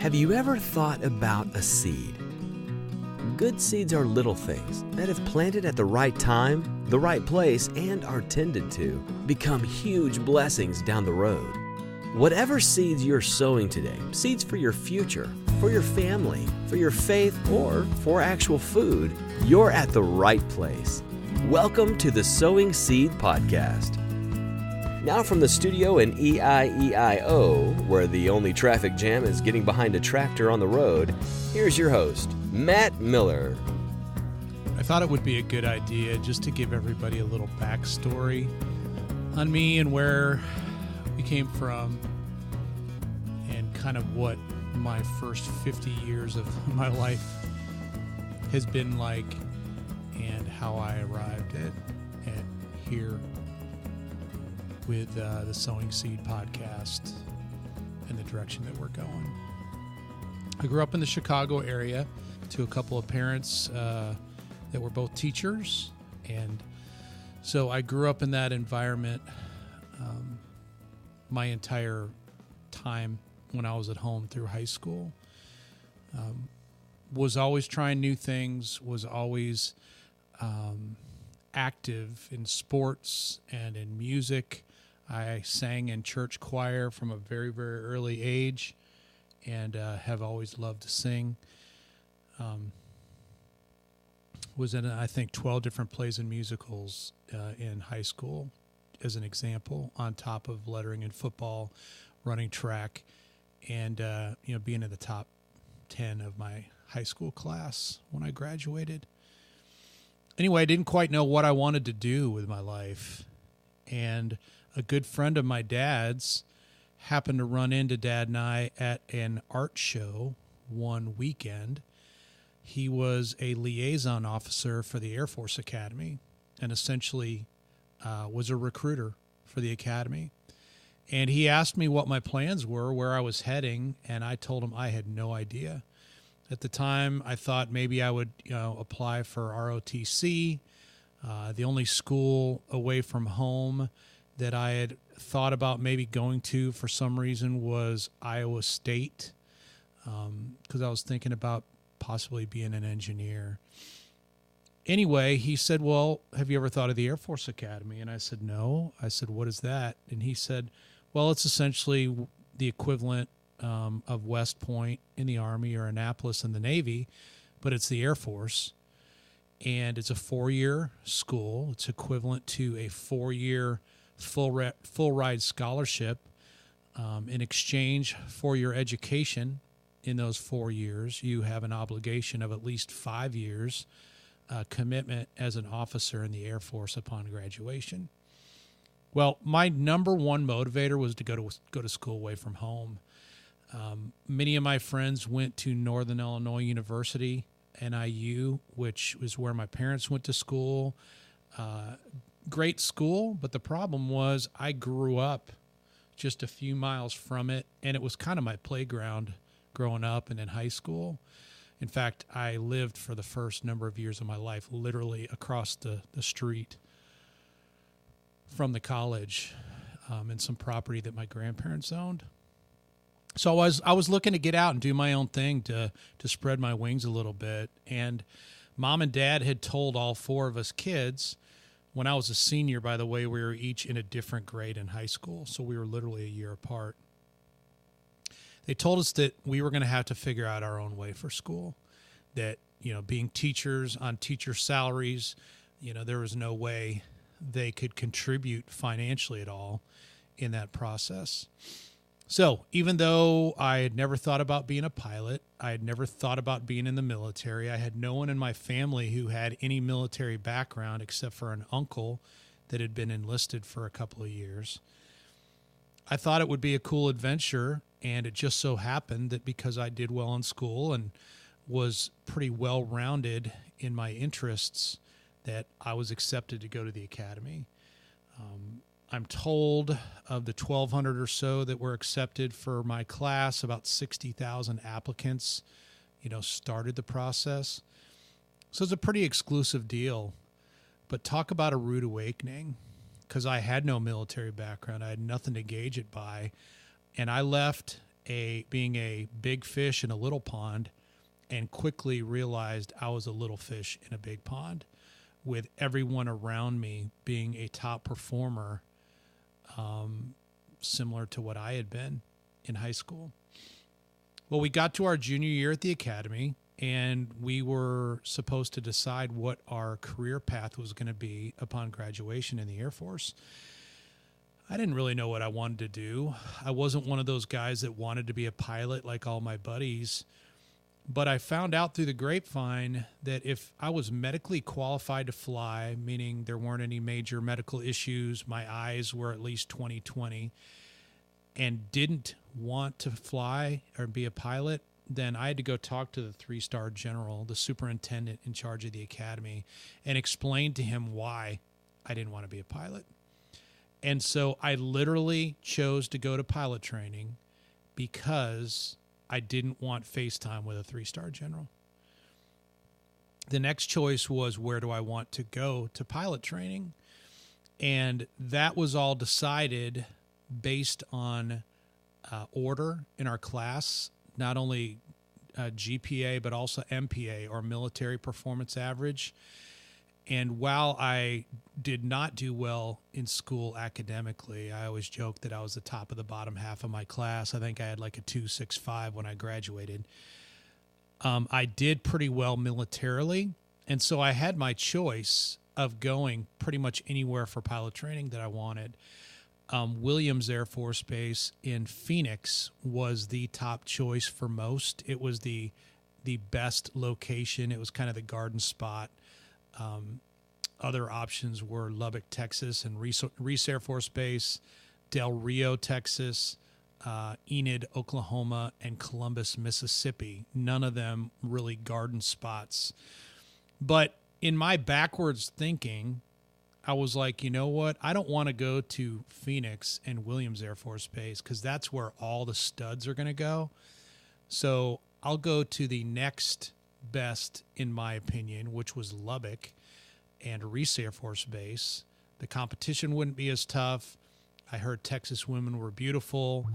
Have you ever thought about a seed? Good seeds are little things that, if planted at the right time, the right place, and are tended to, become huge blessings down the road. Whatever seeds you're sowing today, seeds for your future, for your family, for your faith, or for actual food, you're at the right place. Welcome to the Sowing Seed Podcast. Now from the studio in EIEIO, where the only traffic jam is getting behind a tractor on the road, here's your host, Matt Miller. I thought it would be a good idea just to give everybody a little backstory on me and where we came from and kind of what my first 50 years of my life has been like and how I arrived at here with the Sowing Seed Podcast and the direction that we're going. I grew up in the Chicago area to a couple of parents that were both teachers, and so I grew up in that environment my entire time when I was at home through high school. Was always trying new things, was always active in sports and in music. I sang in church choir from a very, very early age and have always loved to sing. Was in, I think, 12 different plays and musicals in high school, as an example, on top of lettering and football, running track, and being in the top 10 of my high school class when I graduated. Anyway, I didn't quite know what I wanted to do with my life, and a good friend of my dad's happened to run into Dad and I at an art show one weekend. He was a liaison officer for the Air Force Academy and essentially was a recruiter for the Academy. And he asked me what my plans were, where I was heading, and I told him I had no idea. At the time, I thought maybe I would apply for ROTC. The only school away from home that I had thought about maybe going to for some reason was Iowa State, because I was thinking about possibly being an engineer. Anyway, he said, well, have you ever thought of the Air Force Academy? And I said, no. I said, what is that? And he said, well, it's essentially the equivalent of West Point in the Army or Annapolis in the Navy, but it's the Air Force. And it's a 4-year school. It's equivalent to a 4-year full ride scholarship. In exchange for your education in those 4 years, you have an obligation of at least 5 years commitment as an officer in the Air Force upon graduation. Well, my number one motivator was to go to school away from home. Many of my friends went to Northern Illinois University, NIU, which was where my parents went to school. Great school, but the problem was I grew up just a few miles from it, and it was kind of my playground growing up and in high school. In fact, I lived for the first number of years of my life literally across the street from the college in some property that my grandparents owned. So I was looking to get out and do my own thing to spread my wings a little bit. And Mom and Dad had told all 4 of us kids, when I was a senior, by the way, we were each in a different grade in high school, so we were literally a year apart. They told us that we were going to have to figure out our own way for school, that, being teachers on teacher salaries, there was no way they could contribute financially at all in that process. So even though I had never thought about being a pilot, I had never thought about being in the military, I had no one in my family who had any military background except for an uncle that had been enlisted for a couple of years. I thought it would be a cool adventure, and it just so happened that because I did well in school and was pretty well-rounded in my interests, that I was accepted to go to the academy. I'm told of the 1,200 or so that were accepted for my class, about 60,000 applicants, started the process. So it's a pretty exclusive deal. But talk about a rude awakening, because I had no military background. I had nothing to gauge it by. And I left being a big fish in a little pond, and quickly realized I was a little fish in a big pond, with everyone around me being a top performer, similar to what I had been in high school. Well, we got to our junior year at the academy, and we were supposed to decide what our career path was going to be upon graduation in the Air Force. I didn't really know what I wanted to do. I wasn't one of those guys that wanted to be a pilot like all my buddies. But I found out through the grapevine that if I was medically qualified to fly, meaning there weren't any major medical issues, my eyes were at least 20/20, and didn't want to fly or be a pilot, then I had to go talk to the 3-star general, the superintendent in charge of the academy, and explain to him why I didn't want to be a pilot. And so I literally chose to go to pilot training because I didn't want FaceTime with a 3-star general. The next choice was, where do I want to go to pilot training? And that was all decided based on order in our class, not only GPA, but also MPA, or military performance average. And while I did not do well in school academically, I always joked that I was the top of the bottom half of my class. I think I had like a 2.65 when I graduated. I did pretty well militarily, and so I had my choice of going pretty much anywhere for pilot training that I wanted. Williams Air Force Base in Phoenix was the top choice for most. It was the best location. It was kind of the garden spot. Other options were Lubbock, Texas, and Reese Air Force Base, Del Rio, Texas, Enid, Oklahoma, and Columbus, Mississippi. None of them really garden spots. But in my backwards thinking, I was like, you know what? I don't want to go to Phoenix and Williams Air Force Base because that's where all the studs are going to go. So I'll go to the next best, in my opinion, which was Lubbock and Reese Air Force Base. The competition wouldn't be as tough. I heard Texas women were beautiful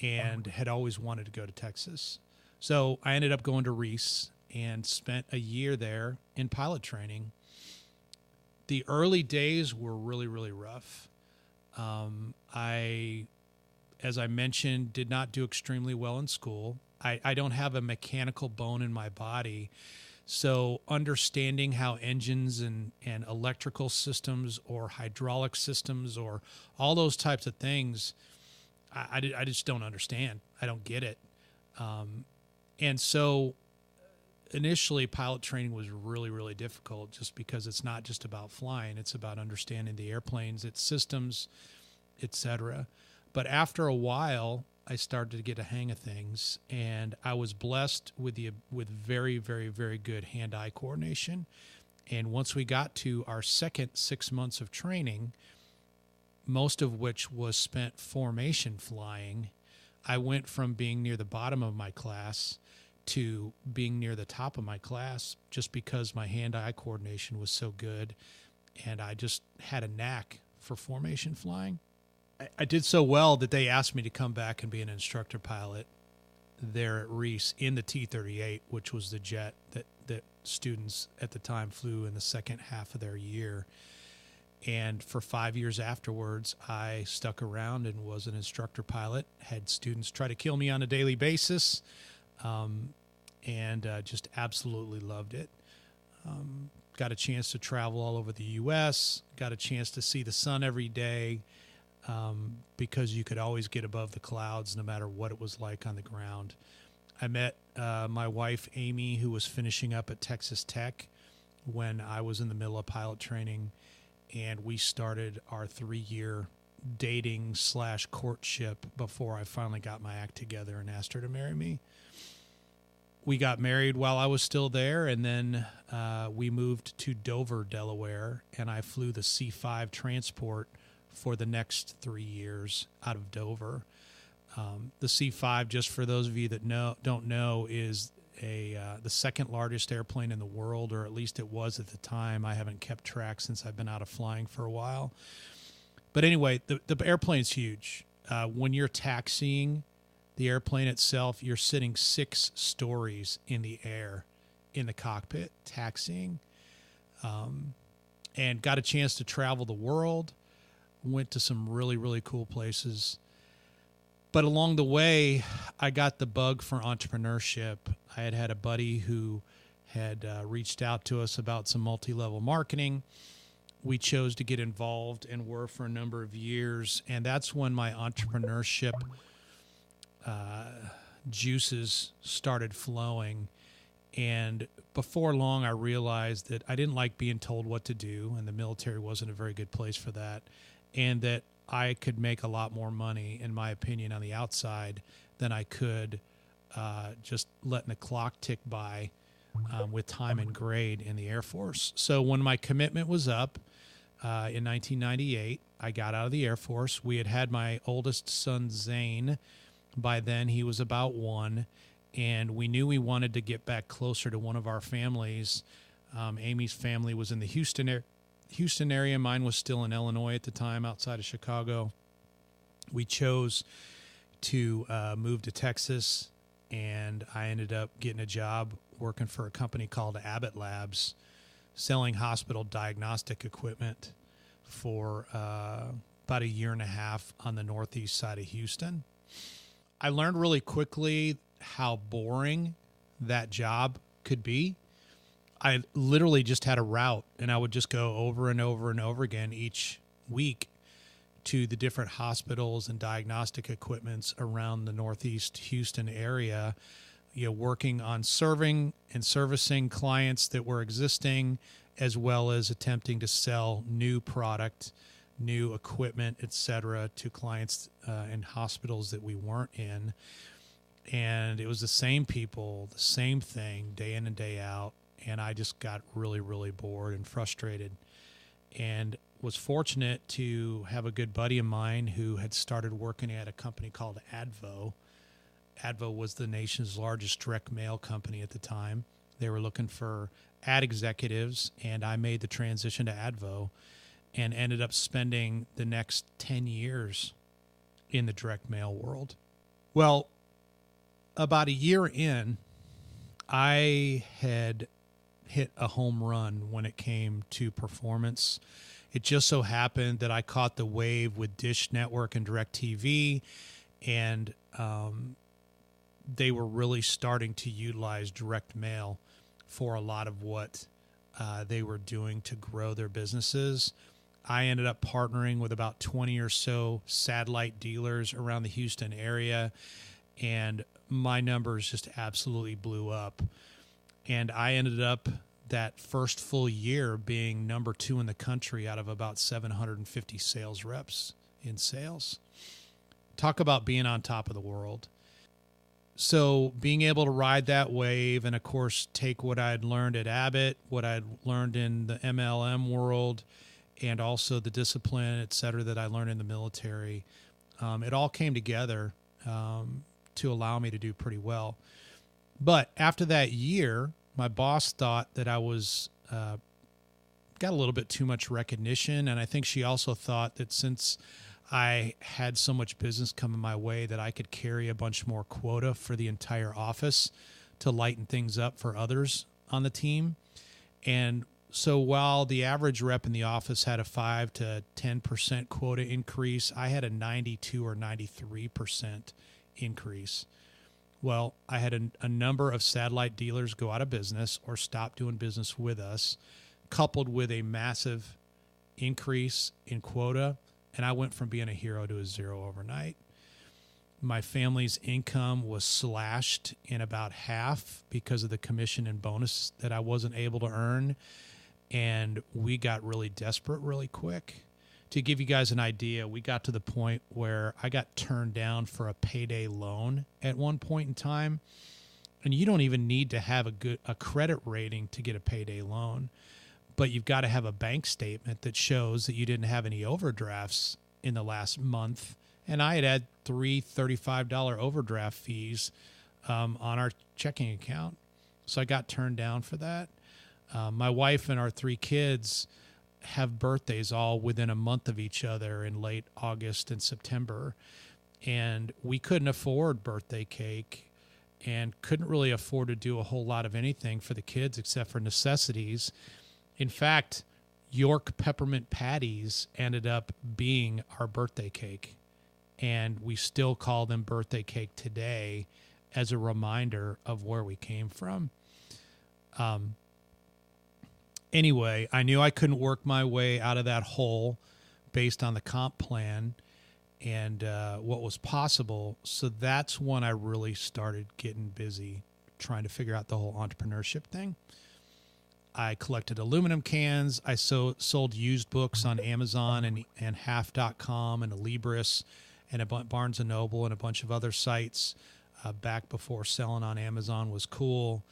and had always wanted to go to Texas. So I ended up going to Reese and spent a year there in pilot training. The early days were really, really rough. As I mentioned, did not do extremely well in school. I don't have a mechanical bone in my body. So understanding how engines and electrical systems or hydraulic systems or all those types of things, I just don't understand. I don't get it. And so initially, pilot training was really, really difficult just because it's not just about flying. It's about understanding the airplanes, its systems, etc. But after a while, I started to get a hang of things, and I was blessed with very, very, very good hand-eye coordination. And once we got to our second 6 months of training, most of which was spent formation flying, I went from being near the bottom of my class to being near the top of my class just because my hand-eye coordination was so good, and I just had a knack for formation flying. I did so well that they asked me to come back and be an instructor pilot there at Reese in the T-38, which was the jet that students at the time flew in the second half of their year. And for 5 years afterwards, I stuck around and was an instructor pilot, had students try to kill me on a daily basis, and just absolutely loved it. Got a chance to travel all over the U.S., got a chance to see the sun every day, because you could always get above the clouds no matter what it was like on the ground. I met my wife, Amy, who was finishing up at Texas Tech when I was in the middle of pilot training, and we started our 3-year dating / courtship before I finally got my act together and asked her to marry me. We got married while I was still there, and then we moved to Dover, Delaware, and I flew the C-5 transport for the next 3 years out of Dover. The C-5, just for those of you that don't know, is the second largest airplane in the world, or at least it was at the time. I haven't kept track since I've been out of flying for a while. But anyway, the airplane's huge. When you're taxiing, The airplane itself, you're sitting 6 stories in the air in the cockpit, taxiing, and got a chance to travel the world. Went to some really, really cool places. But along the way, I got the bug for entrepreneurship. I had a buddy who had reached out to us about some multi-level marketing. We chose to get involved and were for a number of years. And that's when my entrepreneurship juices started flowing. And before long, I realized that I didn't like being told what to do, and the military wasn't a very good place for that, and that I could make a lot more money, in my opinion, on the outside than I could just letting the clock tick by with time and grade in the Air Force. So when my commitment was up in 1998, I got out of the Air Force. We had my oldest son, Zane. By then, he was about 1. And we knew we wanted to get back closer to one of our families. Amy's family was in the Houston area. Mine was still in Illinois at the time, outside of Chicago. We chose to move to Texas, and I ended up getting a job working for a company called Abbott Labs, selling hospital diagnostic equipment for about a year and a half on the northeast side of Houston. I learned really quickly how boring that job could be. I literally just had a route, and I would just go over and over and over again each week to the different hospitals and diagnostic equipments around the northeast Houston area, working on serving and servicing clients that were existing, as well as attempting to sell new product, new equipment, et cetera, to clients and hospitals that we weren't in. And it was the same people, the same thing, day in and day out. And I just got really, really bored and frustrated, and was fortunate to have a good buddy of mine who had started working at a company called Advo. Advo was the nation's largest direct mail company at the time. They were looking for ad executives, and I made the transition to Advo and ended up spending the next 10 years in the direct mail world. Well, about a year in, I had hit a home run when it came to performance. It just so happened that I caught the wave with Dish Network and DirecTV, and they were really starting to utilize direct mail for a lot of what they were doing to grow their businesses. I ended up partnering with about 20 or so satellite dealers around the Houston area, and my numbers just absolutely blew up. And I ended up that first full year being number 2 in the country out of about 750 sales reps in sales. Talk about being on top of the world. So being able to ride that wave and, of course, take what I'd learned at Abbott, what I'd learned in the MLM world, and also the discipline, et cetera, that I learned in the military, it all came together to allow me to do pretty well. But after that year, my boss thought that I was got a little bit too much recognition, and I think she also thought that since I had so much business coming my way that I could carry a bunch more quota for the entire office to lighten things up for others on the team. And so while the average rep in the office had a 5 to 10% quota increase, I had a 92 or 93% increase. Well, I had a number of satellite dealers go out of business or stop doing business with us, coupled with a massive increase in quota, and I went from being a hero to a zero overnight. My family's income was slashed in about half because of the commission and bonus that I wasn't able to earn, and we got really desperate really quick. To give you guys an idea, we got to the point where I got turned down for a payday loan at one point in time. And you don't even need to have a credit rating to get a payday loan, but you've got to have a bank statement that shows that you didn't have any overdrafts in the last month. And I had 3 $35 overdraft fees on our checking account. So I got turned down for that. My wife and our 3 kids have birthdays all within a month of each other in late August and September. and we couldn't afford birthday cake and couldn't really afford to do a whole lot of anything for the kids except for necessities. In fact, York peppermint patties ended up being our birthday cake, and we still call them birthday cake today as a reminder of where we came from. Anyway, I knew I couldn't work my way out of that hole based on the comp plan and what was possible. So that's when I really started getting busy trying to figure out the whole entrepreneurship thing. I collected aluminum cans. I sold used books on Amazon and half.com and Libris and a Barnes & Noble and a bunch of other sites back before selling on Amazon was cool.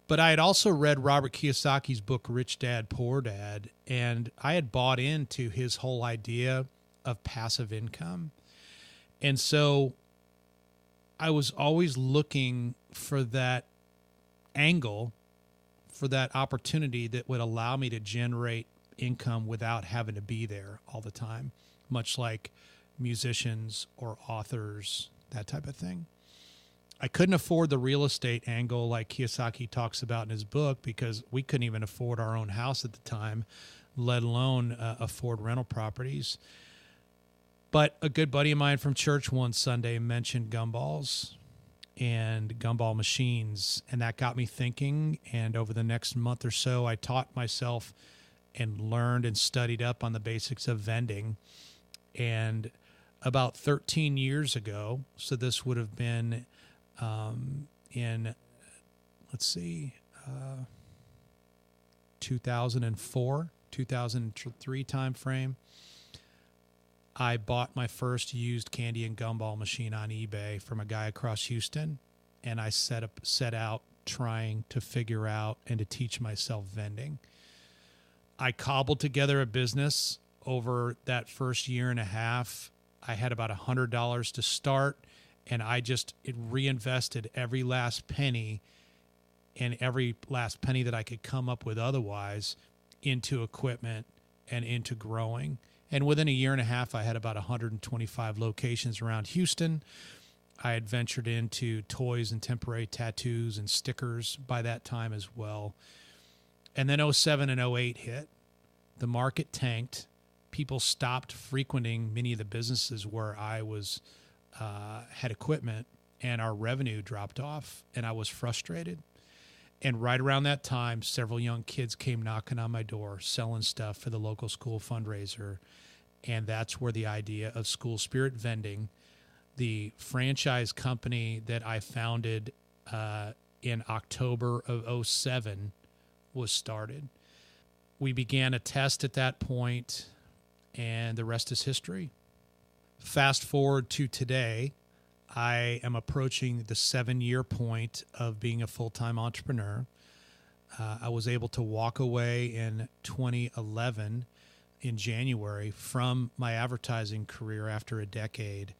But I had also read Robert Kiyosaki's book, Rich Dad, Poor Dad, and I had bought into his whole idea of passive income. And so I was always looking for that angle, for that opportunity that would allow me to generate income without having to be there all the time, much like musicians or authors, that type of thing. I couldn't afford the real estate angle like Kiyosaki talks about in his book because we couldn't even afford our own house at the time, let alone afford rental properties. But a good buddy of mine from church one Sunday mentioned gumballs and gumball machines, and that got me thinking. And over the next month or so, I taught myself and learned and studied up on the basics of vending. And about 13 years ago, so this would have been in, 2004, 2003 time frame, I bought my first used candy and gumball machine on eBay from a guy across Houston, and I set out trying to figure out and to teach myself vending. I cobbled together a business over that first year and a half. I had about $100 to start, and it reinvested every last penny and every last penny that I could come up with otherwise into equipment and into growing. And within a year and a half, I had about 125 locations around Houston. I had ventured into toys and temporary tattoos and stickers by that time as well. And then 07 and 08 hit. The market tanked. People stopped frequenting many of the businesses where I was had equipment, and our revenue dropped off, and I was frustrated. And right around that time, several young kids came knocking on my door selling stuff for the local school fundraiser. And that's where the idea of School Spirit Vending, the franchise company that I founded in October of 07, was started. We began a test at that point, and the rest is history. Fast forward to today, I am approaching the 7-year point of being a full-time entrepreneur. I was able to walk away in 2011 in January from my advertising career after a decade.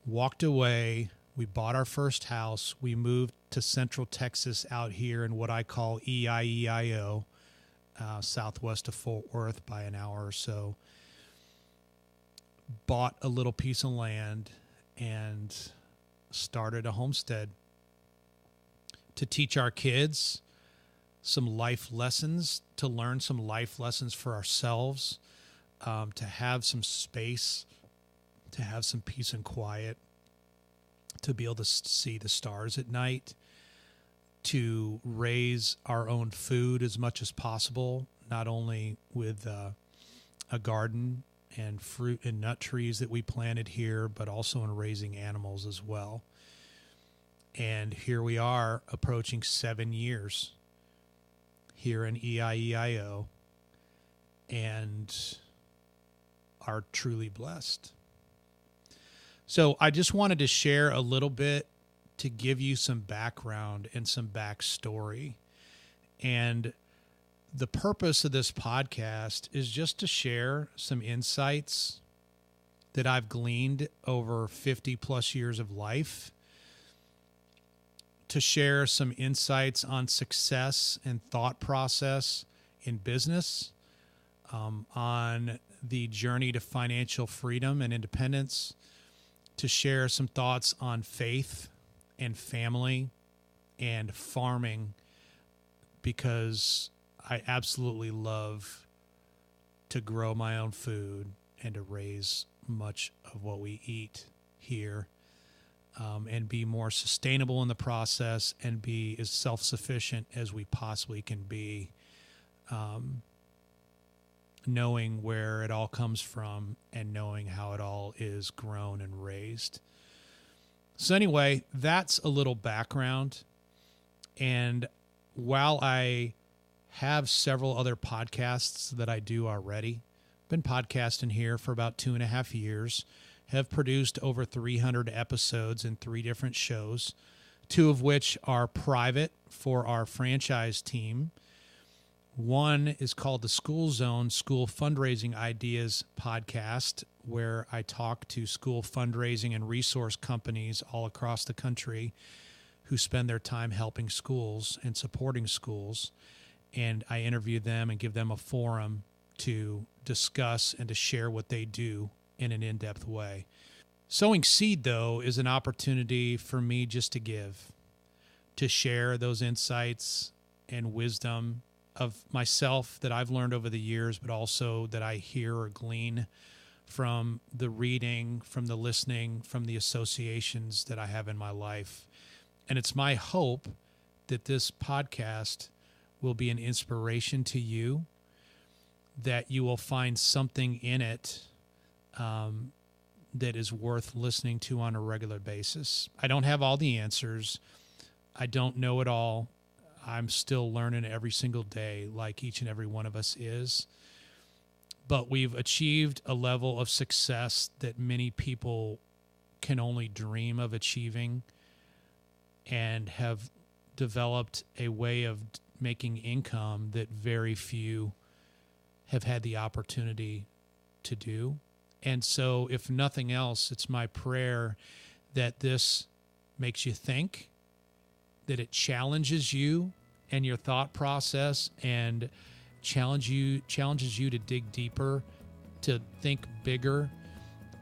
Walked away. We bought our first house. We moved to Central Texas out here in what I call EIEIO, southwest of Fort Worth by an hour or so. Bought a little piece of land and started a homestead to teach our kids some life lessons, to learn some life lessons for ourselves, to have some space, to have some peace and quiet, to be able to see the stars at night, to raise our own food as much as possible, not only with a garden and fruit and nut trees that we planted here, but also in raising animals as well. And here we are approaching 7 years here in EIEIO and are truly blessed. So I just wanted to share a little bit to give you some background and some backstory. And the purpose of this podcast is just to share some insights that I've gleaned over 50 plus years of life, to share some insights on success and thought process in business, on the journey to financial freedom and independence, to share some thoughts on faith and family and farming, because I absolutely love to grow my own food and to raise much of what we eat here, and be more sustainable in the process and be as self-sufficient as we possibly can be, knowing where it all comes from and knowing how it all is grown and raised. So anyway, that's a little background. And while I have several other podcasts that I do already, been podcasting here for about 2.5 years, have produced over 300 episodes in 3 different shows, 2 of which are private for our franchise team. One is called the School Zone School Fundraising Ideas podcast, where I talk to school fundraising and resource companies all across the country who spend their time helping schools and supporting schools. And I interview them and give them a forum to discuss and to share what they do in an in-depth way. Sowing Seed, though, is an opportunity for me just to give, to share those insights and wisdom of myself that I've learned over the years, but also that I hear or glean from the reading, from the listening, from the associations that I have in my life. And it's my hope that this podcast will be an inspiration to you, that you will find something in it that is worth listening to on a regular basis. I don't have all the answers. I don't know it all. I'm still learning every single day, like each and every one of us is. But we've achieved a level of success that many people can only dream of achieving, and have developed a way of making income that very few have had the opportunity to do. And so, if nothing else, it's my prayer that this makes you think, that it challenges you and your thought process, and challenges you to dig deeper, to think bigger,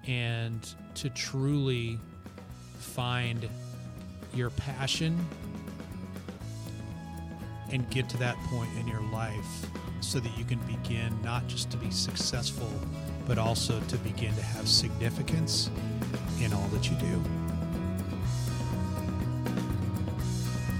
and to truly find your passion and get to that point in your life so that you can begin not just to be successful, but also to begin to have significance in all that you do.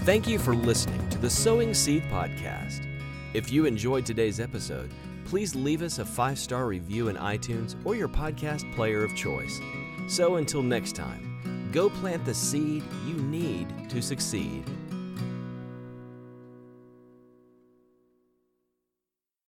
Thank you for listening to the Sowing Seed podcast. If you enjoyed today's episode, please leave us a 5-star review in iTunes or your podcast player of choice. So until next time, go plant the seed you need to succeed.